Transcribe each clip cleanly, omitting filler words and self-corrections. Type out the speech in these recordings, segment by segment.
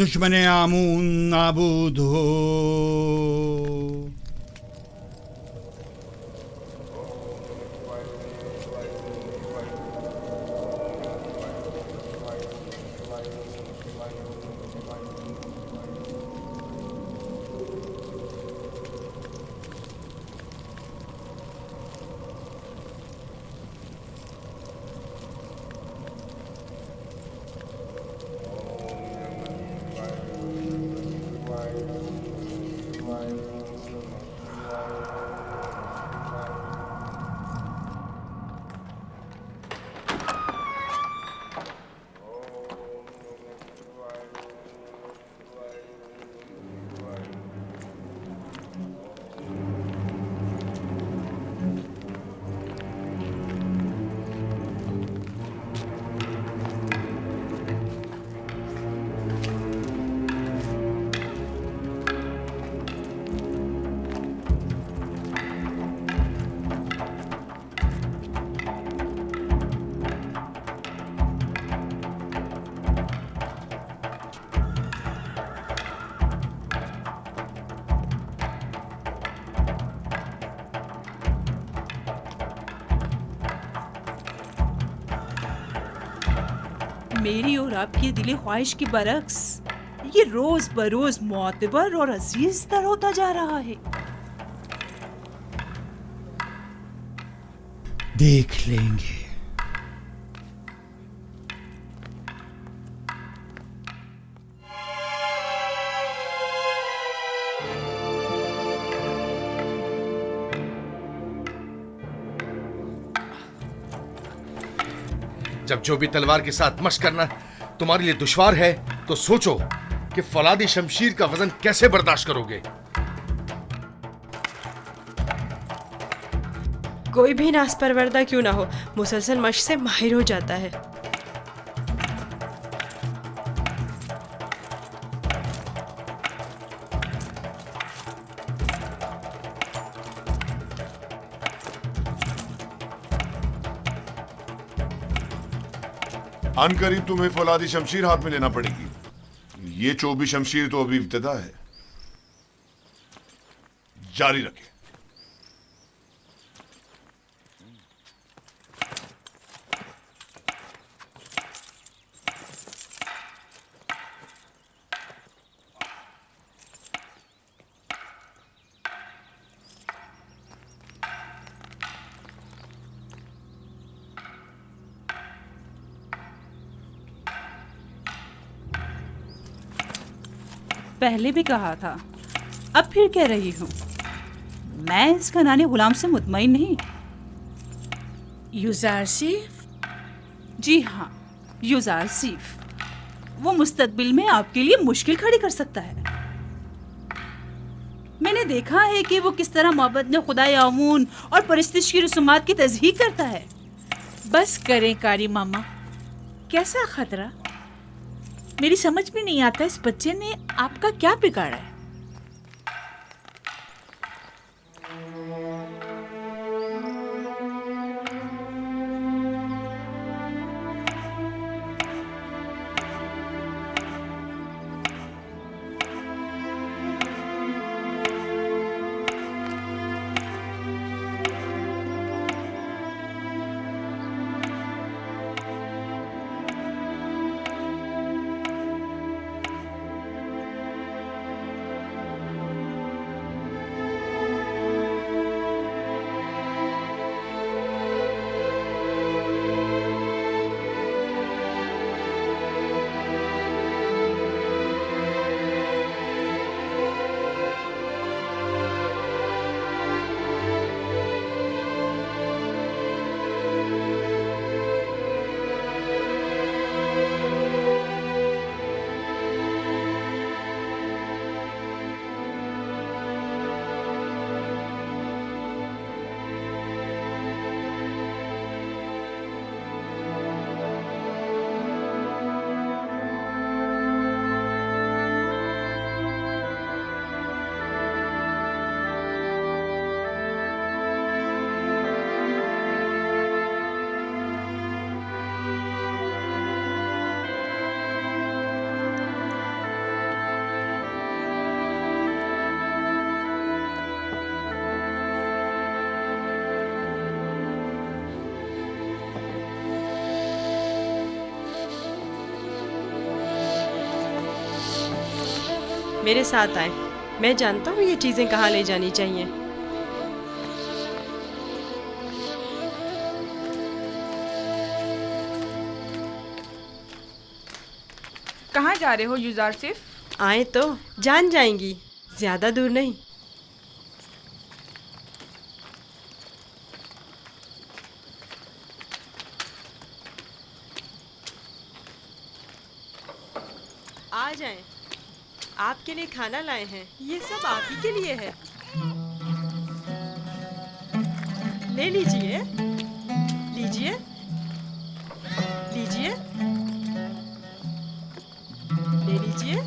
दुश्मन आमून नाबूद हो। मेरी और आपकी दिली ख्वाहिश की बरक्स ये रोज बरोज मोतबर और अजीज तर होता जा रहा है। देख लेंगे। जब जो भी तलवार के साथ मशक करना तुम्हारे लिए दुश्वार है तो सोचो कि फौलादी शमशीर का वजन कैसे बर्दाश्त करोगे। कोई भी नासपरवरदा क्यों ना हो, मुसलसल मशक से माहिर हो जाता है। अनकरीब तुम्हें फौलादी शमशीर हाथ में लेना पड़ेगी। ये चौबी शमशीर तो अभी इब्तिदा है, जारी रखें। पहले भी कहा था, अब फिर कह रही हूँ, मैं इस खनानी गुलाम से मुतमईन नहीं। युजारसीफ? जी हाँ, युजारसीफ। वो मुस्तकबिल में आपके लिए मुश्किल खड़ी कर सकता है। मैंने देखा है कि वो किस तरह मोहब्बत में खुदाई आमून और परिस्तिश की रसूमात की तज़हीक करता है। बस करें कारी मामा, कैसा खतरा? मेरी समझ में नहीं आता इस बच्चे ने आपका क्या बिगाड़ा है। मेरे साथ आए। मैं जानता हूँ ये चीजें कहाँ ले जानी चाहिए। कहाँ जा रहे हो युजार सिर्फ? आए तो जान जाएंगी, ज्यादा दूर नहीं। आ जाएं। आपके लिए खाना लाए हैं, ये सब आप ही के लिए है। ले लीजिए, लीजिए, लीजिए, ले लीजिए।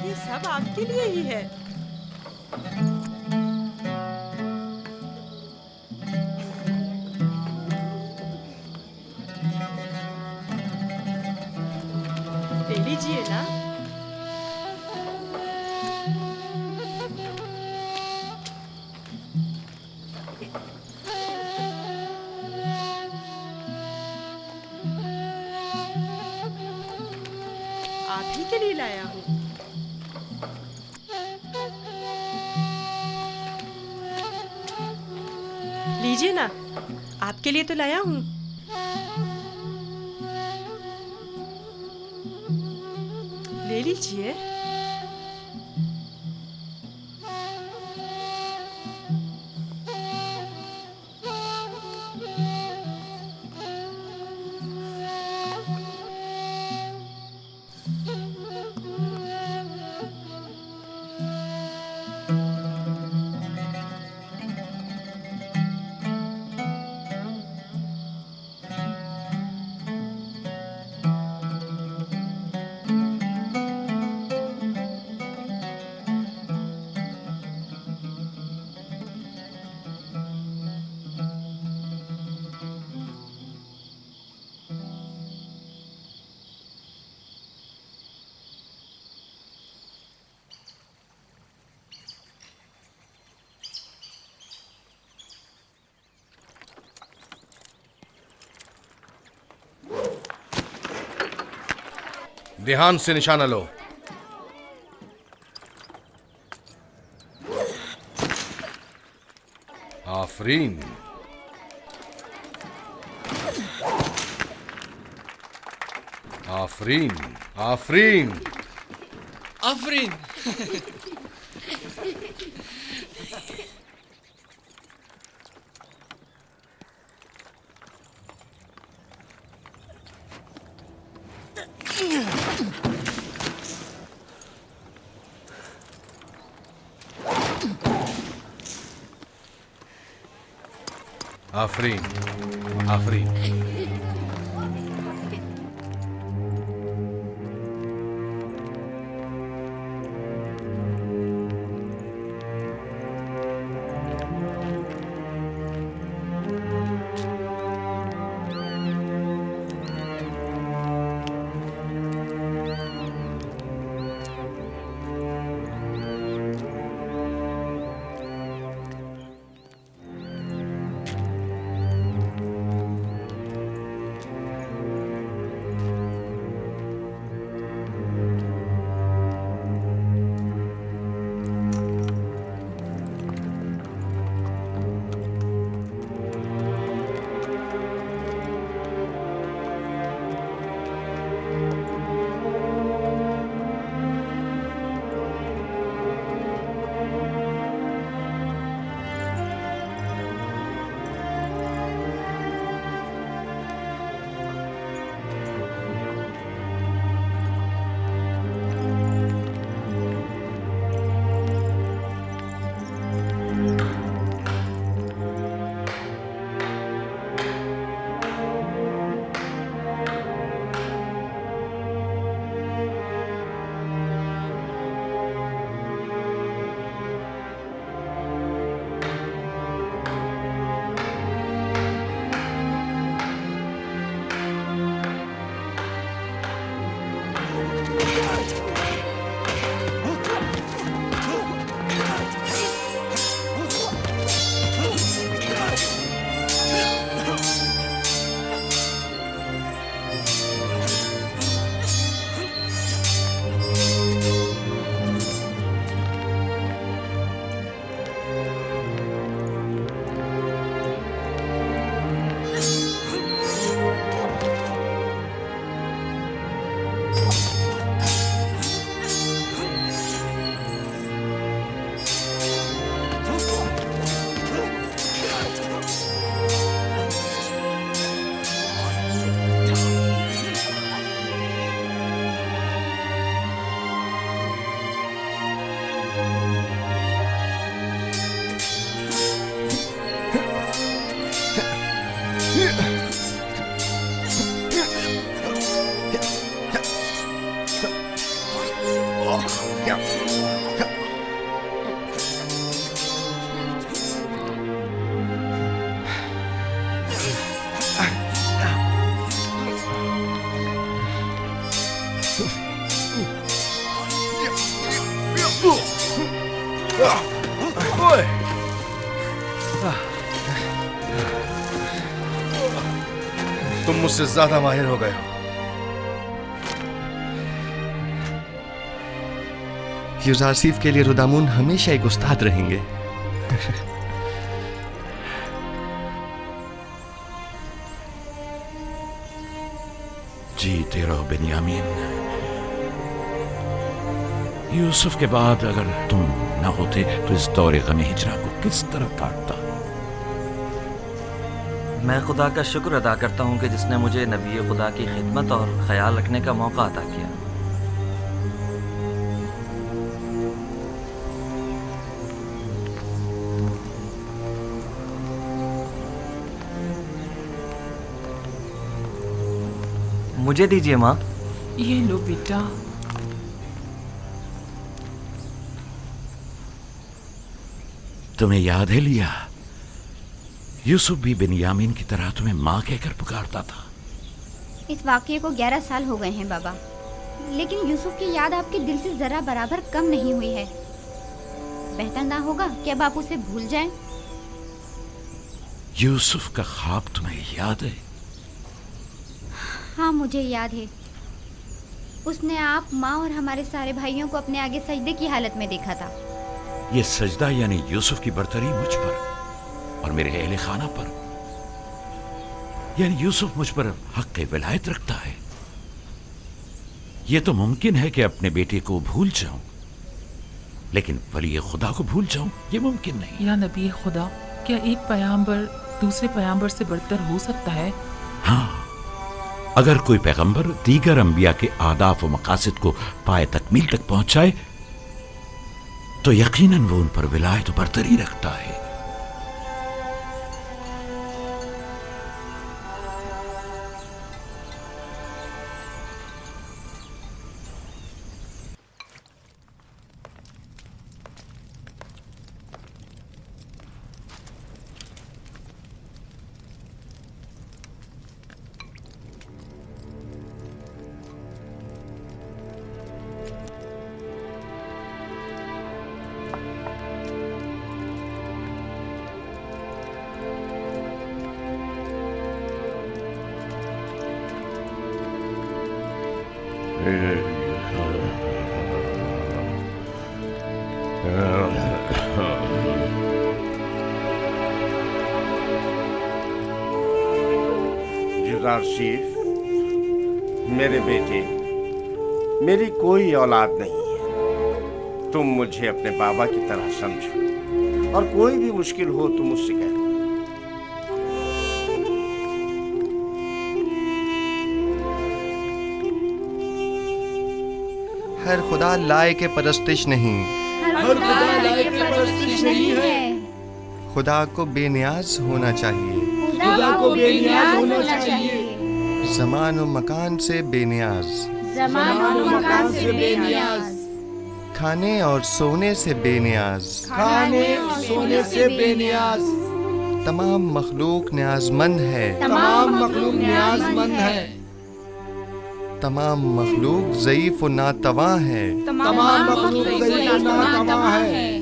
ये सब आपके लिए ही है। ले लीजिए ना। आप ही के लिए लाया हूँ। लीजिए ना, आपके लिए तो लाया हूँ। ले लीजिए। ध्यान से निशाना लो। आफरीन। आफरीन। आफरीन। आफरीन। आफरीन। आफरीन। तुम मुझसे ज्यादा माहिर हो गए हो। यूजारसीफ के लिए रुदामुन हमेशा एक उस्ताद रहेंगे। जीते रहो बेन्यामीन। यूसुफ के बाद अगर तुम न होते तो इस दौरे गमे हिजरा को किस तरह काटता। मैं खुदा का शुक्र अदा करता हूँ कि जिसने मुझे नबी खुदा की खिदमत और ख्याल रखने का मौका अता किया। मुझे दीजिए माँ। ये लो बेटा। तुम्हें याद है लिया, यूसुफ भी बेन्यामीन की तरह तुम्हें माँ कहकर पुकारता था। इस वाक़ये को 11 साल हो गए हैं बाबा, लेकिन यूसुफ की याद आपके दिल से जरा बराबर कम नहीं हुई है। बेहतर ना होगा कि अब आप उसे भूल जाएं? यूसुफ का ख्वाब तुम्हें याद है? हाँ मुझे याद है। उसने आप, माँ और हमारे सारे भाइयों को अपने आगे सजदे की हालत में देखा था। ये सजदा यानी यूसुफ की बरतरी मुझ पर और मेरे अहले खाना पर, यानी यूसुफ मुझ पर हक विलायत रखता है। यह तो मुमकिन है कि अपने बेटे को भूल जाऊं, लेकिन वली खुदा को भूल जाऊं ये मुमकिन नहीं। या नबी खुदा, क्या एक पैगंबर दूसरे पैगंबर से बढ़कर हो सकता है? हाँ, अगर कोई पैगंबर दीगर अंबिया के आदाफ व मकासद को पाए तकमील तक पहुंचाए तो यकीनन वो उन पर विलायत व बरतरी रखता है। यूसुफ, मेरे बेटे, मेरी कोई औलाद नहीं है। तुम मुझे अपने बाबा की तरह समझो और कोई भी मुश्किल हो तो मुझसे कह दो। हर खुदा लाए के परस्तिश नहीं, हर खुदा लाए के परस्तिश नहीं है। खुदा को बेनियाज होना चाहिए, खुदा को बेनियाज होना चाहिए। ज़मान और मकान से बेनियाज, ज़मान और मकान से बेनियाज। खाने और सोने से बेनियाज, खाने और सोने से बेनियाज। तमाम मखलूक न्याजमंद है, तमाम मखलूक न्याजमंद है। तमाम मखलूक ज़ईफ़ और नातवा है, तमाम मखलूक ज़ईफ़ और नातवा है।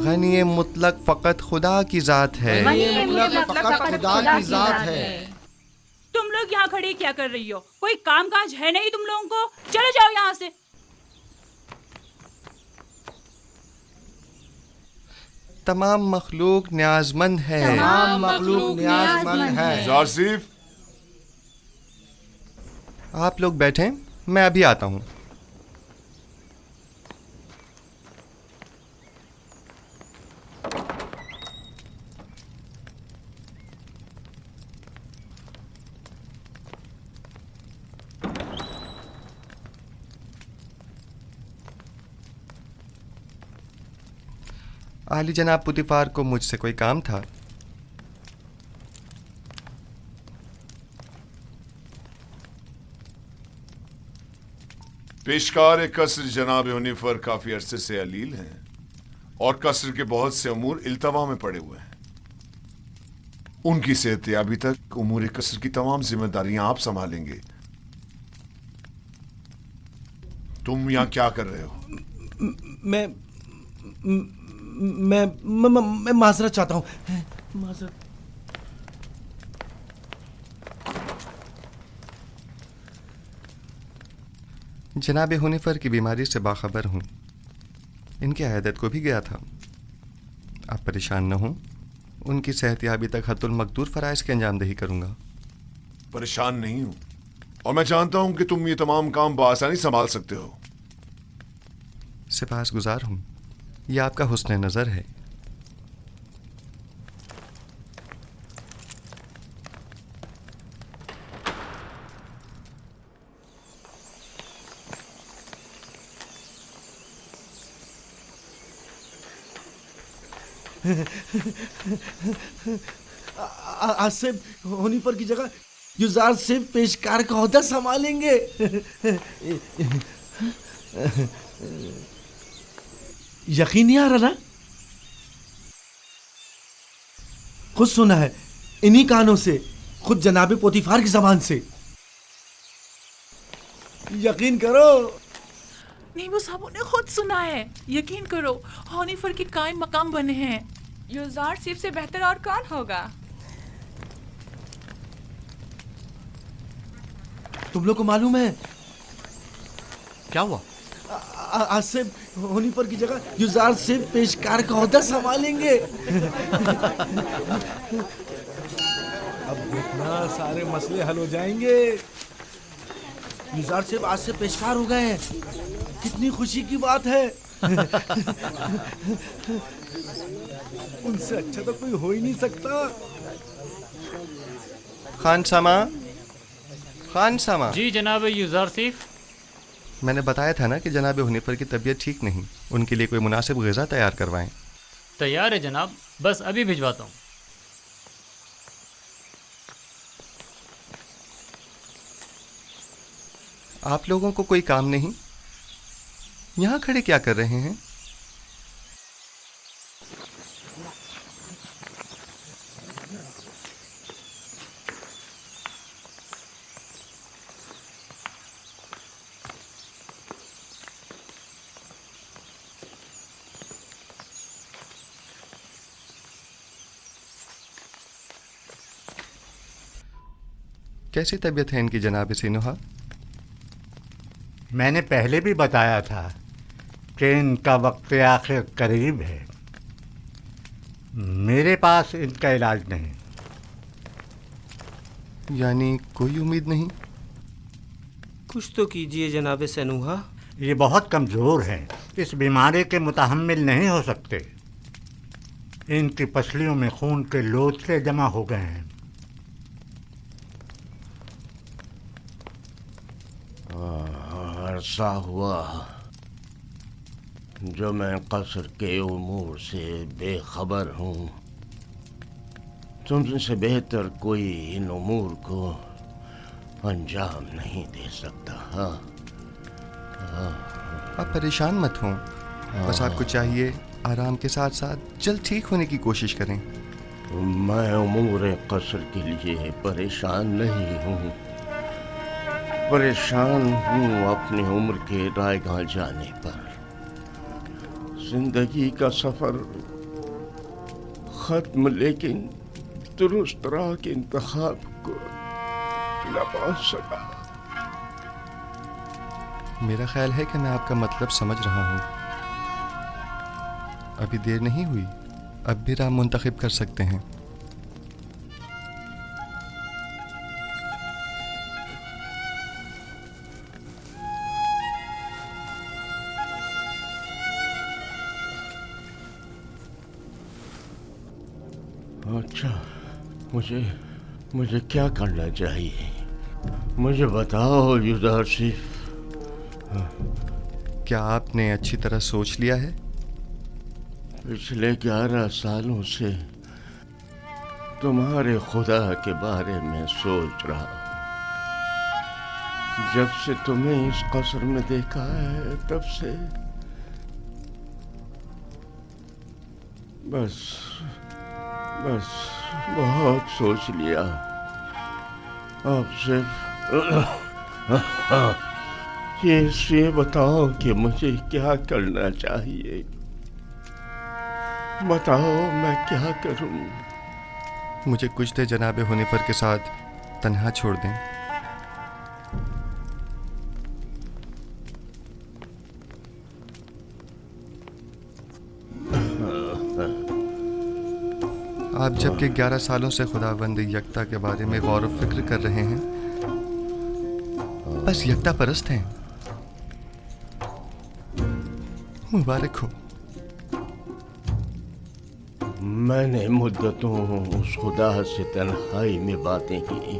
गनी मुतलक फ़कत खुदा की ज़ात है, गनी मुतलक फ़कत खुदा की ज़ात है। तुम लोग यहाँ खड़े क्या कर रही हो? कोई काम काज है नहीं तुम लोगों को? चले जाओ यहाँ से। तमाम मखलूक न्याजमंद है, तमाम मखलूक न्याजमंद है। यूसुफ, आप लोग बैठें, मैं अभी आता हूँ। आली जनाब पुतिफार को मुझसे कोई काम था। पेशकार कसर जनाब यूनिफर काफी अरसे से अलील हैं और कसर के बहुत से अमूर इल्तवा में पड़े हुए हैं। उनकी सेहतयाबी तक उमूर कसर की तमाम जिम्मेदारियां आप संभालेंगे। तुम यहाँ क्या कर रहे हो? मैं माजरत चाहता हूँ। माजरत। जनाब हुनिफर की बीमारी से बाखबर हूँ। इनके अहदत को भी गया था। आप परेशान न हों, उनकी सेहतयाबी तक हत्तुल मकदूर फ़राइज़ की अंजामदही करूँगा। परेशान नहीं हूं और मैं जानता हूं कि तुम ये तमाम काम बआसानी संभाल सकते हो। सिपासगुजार हूँ, यह आपका हुस्न नज़र है। आसिफ हुनिफर की जगह युजार सिर्फ पेशकार का ओहदा संभालेंगे। यकीन नहीं आ रहा ना? खुद सुना है इन्हीं कानों से, खुद जनाबे पोतीफार की जबान से। यकीन करो। नहीं, वो साहब ने खुद सुना है। यकीन करो, हनीफर के कायम मकाम बने हैं। युजार सिर्फ से बेहतर और कौन होगा? तुम लोग को मालूम है क्या हुआ? आसिफ हुनिफर की जगह युजार सिर्फ पेशकार का ओहदा संभालेंगे। अब देखना सारे मसले हल हो जाएंगे। युजार सिर्फ आज से पेशकार हो गए हैं। कितनी खुशी की बात है। उनसे अच्छा तो कोई हो ही नहीं सकता। खान सामा। जी जनाब युजारसिफ। मैंने बताया था ना कि जनाब हुनिफर की तबीयत ठीक नहीं, उनके लिए कोई मुनासिब ग़िज़ा तैयार करवाएं। तैयार है जनाब, बस अभी भिजवाता हूँ। आप लोगों को कोई काम नहीं? यहाँ खड़े क्या कर रहे हैं? कैसी तबीयत है इनकी जनाब सिनुहा? मैंने पहले भी बताया था कि इनका वक्त आखिर करीब है। मेरे पास इनका इलाज नहीं। यानी कोई उम्मीद नहीं? कुछ तो कीजिए जनाब सनुहा। ये बहुत कमज़ोर हैं, इस बीमारी के मुतहम्मिल नहीं हो सकते। इनकी पसलियों में खून के लोथड़े जमा हो गए हैं। अरसा हुआ जो मैं कसर के उमूर से बेखबर हूँ। तुमसे बेहतर कोई इन उमूर को अंजाम नहीं दे सकता। आप परेशान मत हों, बस आपको चाहिए आराम के साथ साथ जल्द ठीक होने की कोशिश करें। मैं उमूर कसर के लिए परेशान नहीं हूँ। परेशान हूँ अपनी उम्र के रायगां जाने पर। जिंदगी का सफर खत्म, लेकिन दुरुस्त राह के इंतखाब को न पा सका। मेरा ख्याल है कि मैं आपका मतलब समझ रहा हूँ। अभी देर नहीं हुई, अब भी राह मुंतखब कर सकते हैं। अच्छा, मुझे क्या करना चाहिए? मुझे बताओ युजारसिफ। क्या आपने अच्छी तरह सोच लिया है? पिछले 11 सालों से तुम्हारे खुदा के बारे में सोच रहा हूँ। जब से तुम्हें इस कसर में देखा है तब से बस बहुत सोच लिया। अब सिर्फ ये बताओ कि मुझे क्या करना चाहिए। बताओ मैं क्या करूं? मुझे कुछ देर जनाब हुनिफर के साथ तन्हा छोड़ दें। आप जबकि 11 सालों से खुदावंद यकता के बारे में गौर व फिक्र कर रहे हैं, बस यकता परस्त हैं। मुबारक हो। मैंने मुद्दतों उस खुदा से तन्हाई में बातें की।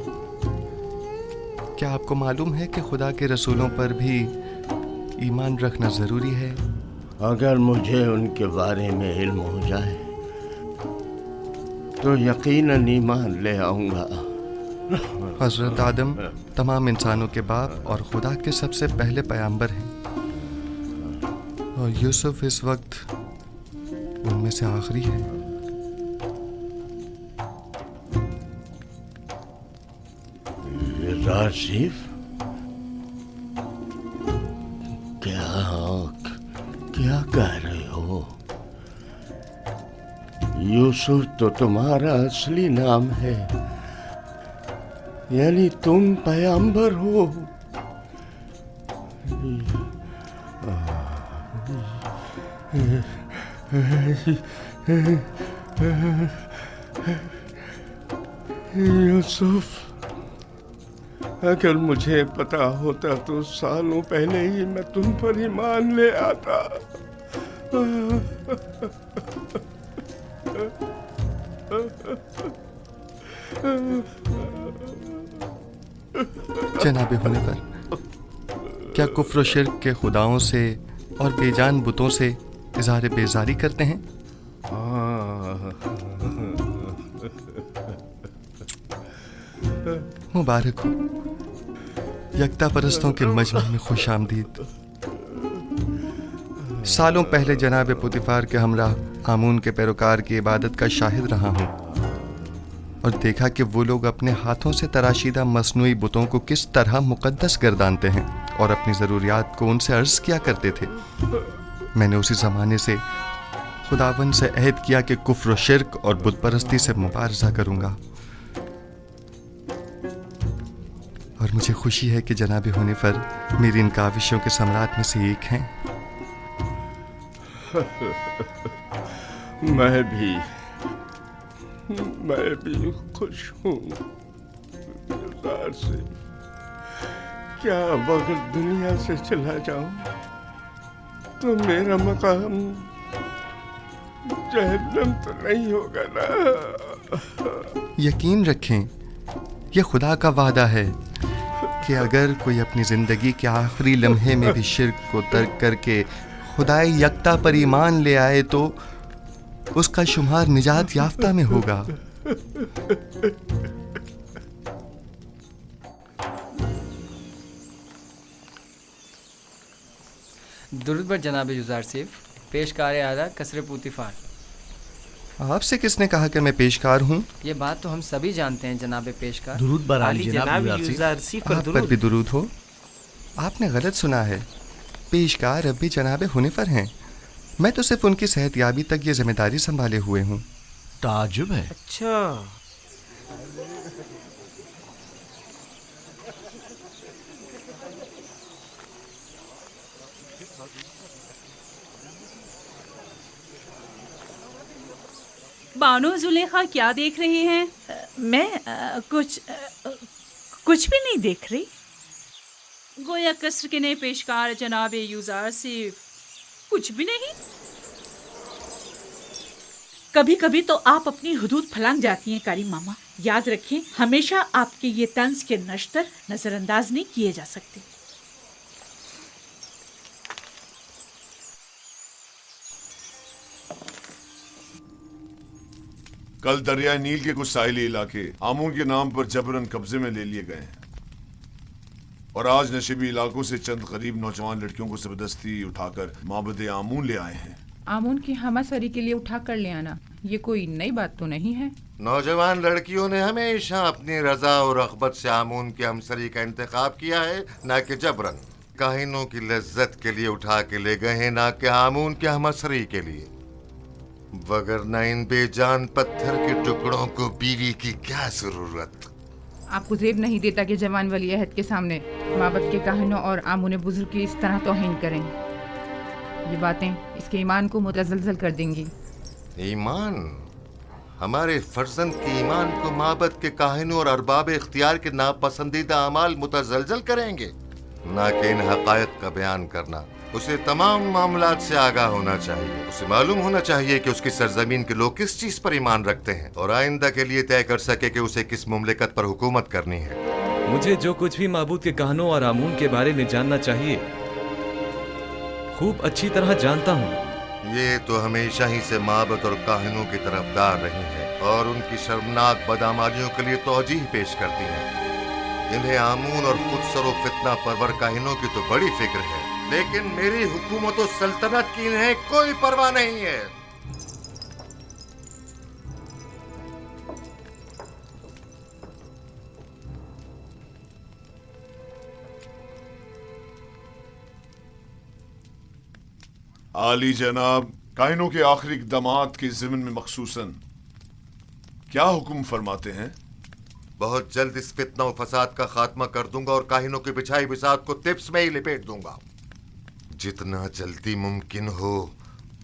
क्या आपको मालूम है कि खुदा के रसूलों पर भी ईमान रखना जरूरी है? अगर मुझे उनके बारे में इल्म हो जाए तो यकीनन ईमान ले आऊंगा। हजरत आदम तमाम इंसानों के बाप और खुदा के सबसे पहले पैगंबर हैं, और यूसुफ इस वक्त उनमें से आखिरी है। राशिफ, क्या कह रहे हो? यूसुफ तो तुम्हारा असली नाम है, यानी तुम पैगंबर हो। यूसुफ, अगर मुझे पता होता तो सालों पहले ही मैं तुम पर ईमान ले आता। जनाबे होने पर क्या कुफ्र शिर्क के खुदाओं से और बेजान बुतों से इज़हार बेजारी करते हैं? मुबारक हो। यकता परस्तों के मजमे में खुश आमदीद। सालों पहले जनाब पुतिफार के हमराह आमून के पैरोकार की इबादत का शाहिद रहा हूँ और देखा कि वो लोग अपने हाथों से तराशीदा मसनूई बुतों को किस तरह मुकद्दस गर्दानते हैं और अपनी ज़रूरियात को उनसे अर्ज किया करते थे। मैंने उसी ज़माने से खुदावन से अहद किया कि कुफ्र शिर्क और बुत परस्ती से मुबारज़ा करूँगा, और मुझे खुशी है कि जनाब होने पर मेरी इन काविशों के सम्राट में से एक हैं। मैं भी खुश हूँ। से क्या अगर दुनिया से चला जाऊं तो मेरा मकाम जहन्नम तो नहीं होगा ना? यकीन रखें, यह खुदा का वादा है कि अगर कोई अपनी जिंदगी के आखिरी लम्हे में भी शिर्क को तर्क करके खुदाई यकता पर ईमान ले आए तो उसका शुमार निजात याफ्ता में होगा। दुरूद बर जनाब यूज़ार सिफ, पेशकार आला कसर पुतिफार। आपसे किसने कहा कि मैं पेशकार हूँ? ये बात तो हम सभी जानते हैं जनाब पेशकार। दुरूद बर आली जनाब यूज़ार सिफ। आप पर भी दुरूद हो। आपने गलत सुना है, पेशकार अब भी जनाब हुनिफर हैं। मैं तो सिर्फ उनकी सेहतयाबी तक ये जिम्मेदारी संभाले हुए हूँ। ताजुब है। अच्छा, बानो जुलेखा क्या देख रही हैं? मैं कुछ भी नहीं देख रही। गोया कसर के नए पेशकार जनाब यूज़ार सिर्फ कुछ भी नहीं। कभी कभी तो आप अपनी हुदूद फलांग जाती हैं कारी मामा। याद रखें, हमेशा आपके ये तंज के नश्तर नजरअंदाज नहीं किए जा सकते। कल दरिया नील के कुछ साहिली इलाके आमून के नाम पर जबरन कब्जे में ले लिए गए हैं, और आज नशीबी इलाकों से चंद गरीब नौजवान लड़कियों को जबरदस्ती उठाकर माबद आमून ले आए हैं। आमून की हमासरी के लिए उठा कर ले आना ये कोई नई बात तो नहीं है। नौजवान लड़कियों ने हमेशा अपनी रजा और रग़बत से आमून के हमसरी का इंतखाब किया है, ना कि जबरन। काहिनों की लज्जत के लिए उठा के ले गए हैं, ना कि आमून के हमसरी के लिए। वगरना इन बेजान पत्थर के टुकड़ों को बीवी की क्या जरूरत। आपको जेब नहीं देता कि जवान वली अहद के सामने माबद के काहिनों और आमून बुजुर्ग की इस तरह तौहीन करें। ये बातें इसके ईमान को मुतज़लज़ल कर देंगी। ईमान? हमारे फर्जंद के ईमान को माबद के काहिनों और अरबाब इख्तियार के नापसंदीदा अमाल मुतजलजल करेंगे, ना कि इन हकायक का बयान करना। उसे तमाम मामलात से आगाह होना चाहिए। उसे मालूम होना चाहिए कि उसकी सरजमीन के लोग किस चीज पर ईमान रखते हैं और आइंदा के लिए तय कर सके कि उसे किस मुमलिकत पर हुकूमत करनी है। मुझे जो कुछ भी माबूद के कहानों और आमून के बारे में जानना चाहिए खूब अच्छी तरह जानता हूँ। ये तो हमेशा ही से माबद और काहिनों की तरफदार रही है और उनकी शर्मनाक बदामालियों के लिए तौजीह पेश करती है। इन्हें आमून और खुदसरो फितना परवर काहिनों की तो बड़ी फिक्र है, लेकिन मेरी हुकूमत और सल्तनत की इन्हें कोई परवाह नहीं है। आली जनाब, कायनों के आखिरी इक़दामात के ज़िम्न में मखसूसन क्या हुक्म फरमाते हैं? बहुत जल्द इस फितना और फसाद का खात्मा कर दूंगा और काहिनों की बिछाई बिसात को तिप्स में ही लिपेट दूंगा। जितना जल्दी मुमकिन हो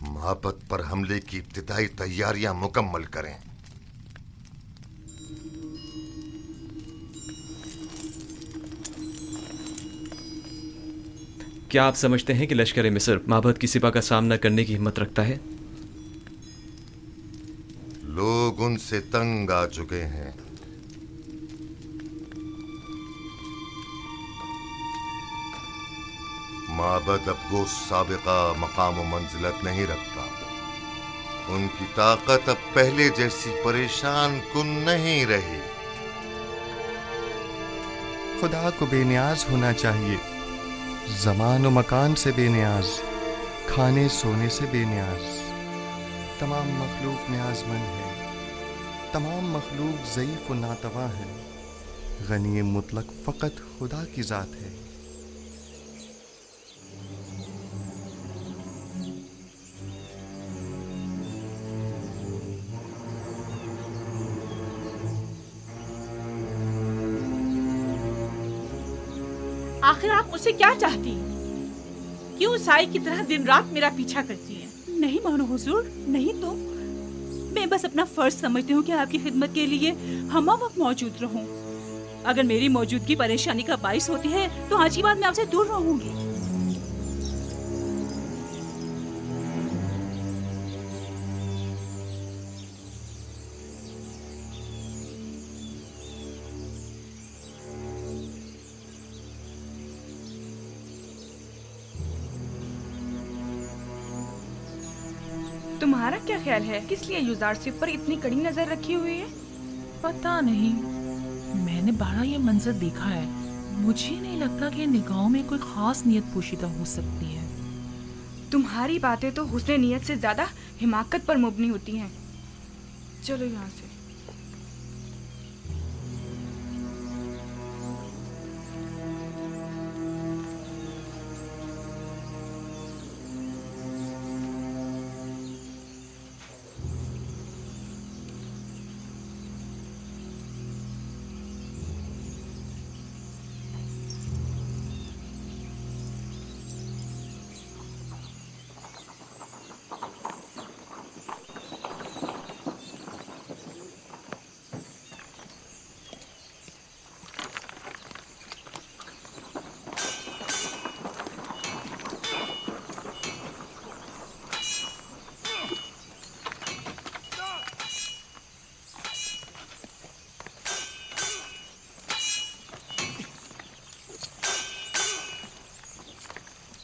माबद पर हमले की इब्तिदाई तैयारियां मुकम्मल करें। क्या आप समझते हैं कि लश्कर मिस्र माबद की सिपा का सामना करने की हिम्मत रखता है? लोग उनसे तंग आ चुके हैं। माबद अब वो साबिका मकाम व मंजिलत नहीं रखता। उनकी ताकत अब पहले जैसी परेशान कुन नहीं रही। खुदा को बेनियाज होना चाहिए, ज़मान व मकान से बेनियाज, खाने सोने से बेनियाज। तमाम मखलूक न्याज़मंद है, तमाम मखलूक ज़ईफ़ व नातवा है। गनी मुतलक फ़कत खुदा की ज़ात है। आखिर आप मुझसे क्या चाहती हैं? क्यों साई की तरह दिन रात मेरा पीछा करती हैं? नहीं मानो हुजूर, नहीं तो मैं बस अपना फर्ज समझती हूँ कि आपकी खिदमत के लिए हम वक्त मौजूद रहूं। अगर मेरी मौजूदगी परेशानी का बाइस होती है तो आज की बात मैं आपसे दूर रहूंगी। तुम्हारा क्या ख्याल है, किस लिए युजारसिफ पर इतनी कड़ी नजर रखी हुई है? पता नहीं, मैंने बारह ये मंजर देखा है। मुझे नहीं लगता कि निगाहों में कोई खास नियत पोशीदा हो सकती है। तुम्हारी बातें तो हुस्न नियत से ज्यादा हिमाकत पर मुबनी होती हैं। चलो यहाँ से।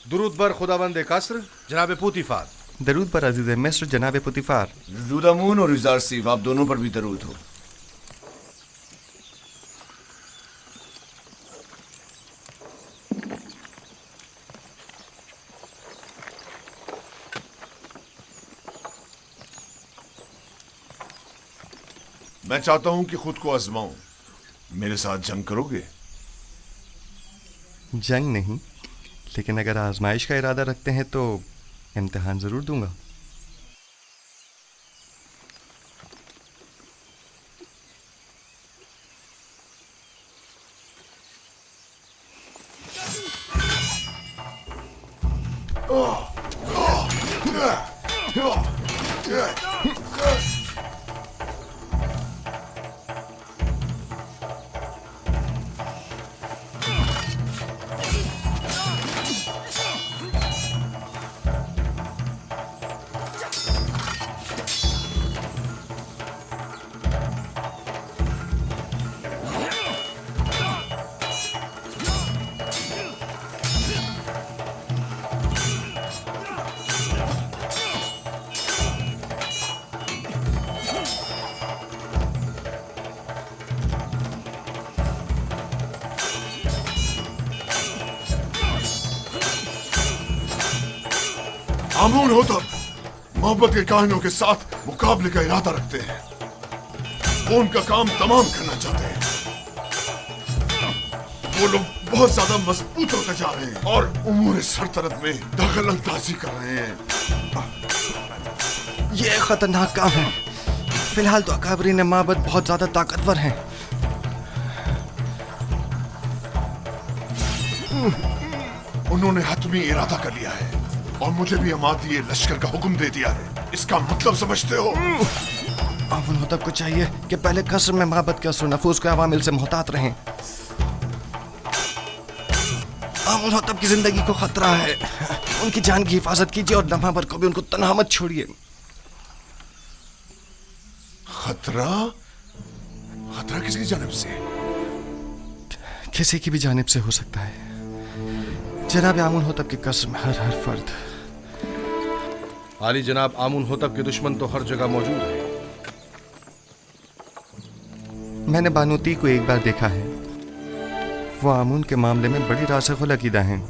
दुरूद बर खुदाबंद कसर जनाब पुतिफार। दरूद पर अजीज मिस्र जनाब पुतिफार। दुदामून और युजारसिफ, आप दोनों पर भी दरूद हो। मैं चाहता हूं कि खुद को आजमाऊं। मेरे साथ जंग करोगे? जंग नहीं, लेकिन अगर आजमाइश का इरादा रखते हैं तो इम्तिहान जरूर दूंगा। आमून होतब मोहब्बत के काहिनों के साथ मुकाबले का इरादा रखते हैं। वो उनका काम तमाम करना चाहते हैं। वो लोग बहुत ज्यादा मजबूत होते जा रहे हैं और उमूर सरतरत में दखल अंदाजी कर रहे हैं। ये खतरनाक काम है। फिलहाल तो अकाबरीन माबद बहुत ज्यादा ताकतवर हैं। उन्होंने हतमी इरादा कर लिया है और मुझे भी अमाती लश्कर का हुक्म दे दिया है। इसका मतलब समझते हो? आमुन होतब को चाहिए कि पहले कसर में माबद के असर नफूस के अवामिल से मोहतात रहें। आमुन होतब की जिंदगी को खतरा है। उनकी जान की हिफाजत कीजिए और लम्हा भर को भी उनको तन्हा मत छोड़िए। खतरा? खतरा किसकी जानिब से? किसी की भी जानिब से हो सकता है। जनाब आमुन होतब के कसर में हर फर्द। आली जनाब, आमुन होतब के दुश्मन तो हर जगह मौजूद है। मैंने बानूती को एक बार देखा है। वो आमुन के मामले में बड़ी रासिख़ुल अक़ीदा हैं।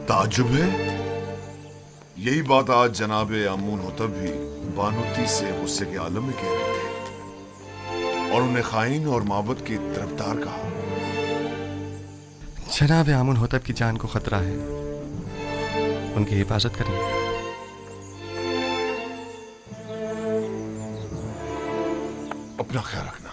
ताज्जुब है। यही बात आज जनाब आमून होतब भी बानूती से गुस्से के आलम में कह रहे थे और उन्हें खाइन और माबद की तरफदार कहा। जनाब आमुन होतब की जान को खतरा है। उनकी हिफाजत करें। अपना ख्याल रखना।